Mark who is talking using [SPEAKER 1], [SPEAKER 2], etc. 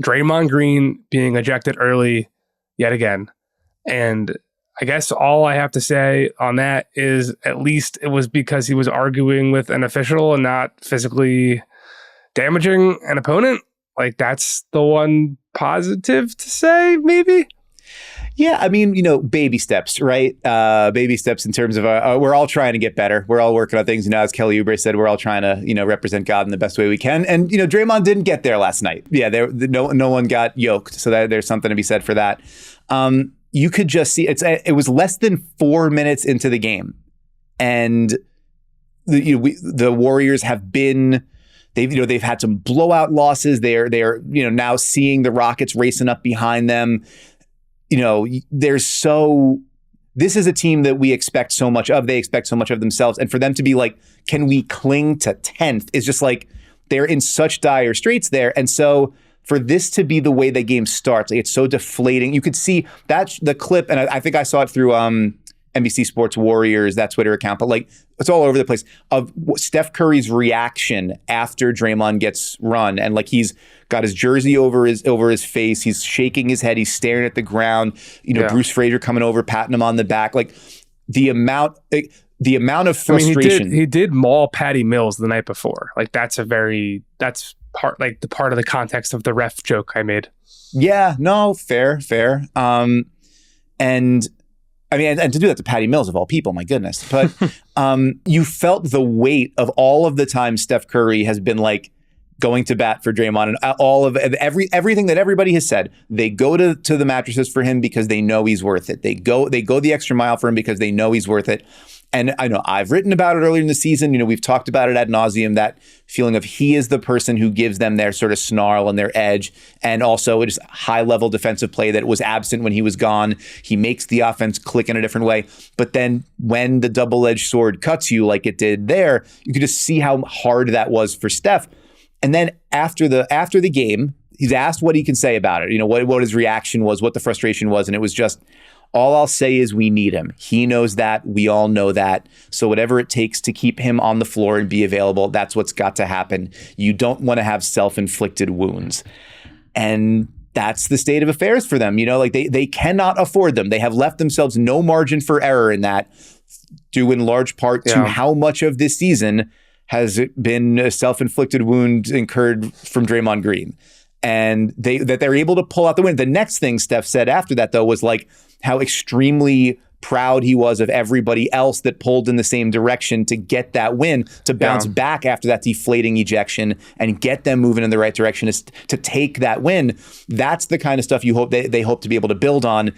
[SPEAKER 1] Draymond Green being ejected early yet again. And I guess all I have to say on that is at least it was because he was arguing with an official and not physically damaging an opponent. Like, that's the one positive to say, maybe.
[SPEAKER 2] Yeah, I mean, baby steps, right? Baby steps in terms of we're all trying to get better. We're all working on things. As Kelly Oubre said, we're all trying to, represent God in the best way we can. And, Draymond didn't get there last night. Yeah, no one got yoked. So there's something to be said for that. You could just see it was less than 4 minutes into the game. And the Warriors have been... They've had some blowout losses. They're now seeing the Rockets racing up behind them. This is a team that we expect so much of. They expect so much of themselves. And for them to be like, can we cling to 10th? Is just like, they're in such dire straits there. And so for this to be the way the game starts, like, it's so deflating. You could see that the clip, and I think I saw it through NBC Sports Warriors, that Twitter account, but like it's all over the place, of Steph Curry's reaction after Draymond gets run. And like, he's got his jersey over his face. He's shaking his head. He's staring at the ground. Bruce Frazier coming over, patting him on the back. Like the amount of frustration.
[SPEAKER 1] He did maul Patty Mills the night before. Like that's part of the context of the ref joke I made.
[SPEAKER 2] Yeah, no, fair. And I mean, and to do that to Patty Mills of all people, my goodness. But you felt the weight of all of the time Steph Curry has been like going to bat for Draymond, and all of everything that everybody has said. They go to the mattresses for him because they know he's worth it. They go the extra mile for him because they know he's worth it. And I know I've written about it earlier in the season. We've talked about it ad nauseum, that feeling of he is the person who gives them their sort of snarl and their edge, and also just high level defensive play that was absent when he was gone. He makes the offense click in a different way. But then when the double-edged sword cuts you like it did there, you could just see how hard that was for Steph. And then after the game, he's asked what he can say about it, what his reaction was, what the frustration was. And it was just, all I'll say is we need him. He knows that. We all know that. So whatever it takes to keep him on the floor and be available, that's what's got to happen. You don't want to have self-inflicted wounds. And that's the state of affairs for them. Like they cannot afford them. They have left themselves no margin for error in that, due in large part to how much of this season has been a self-inflicted wound incurred from Draymond Green. And they're able to pull out the win. The next thing Steph said after that, though, was like how extremely proud he was of everybody else that pulled in the same direction to get that win, to bounce back after that deflating ejection and get them moving in the right direction, is to take that win. That's the kind of stuff you hope they hope to be able to build on.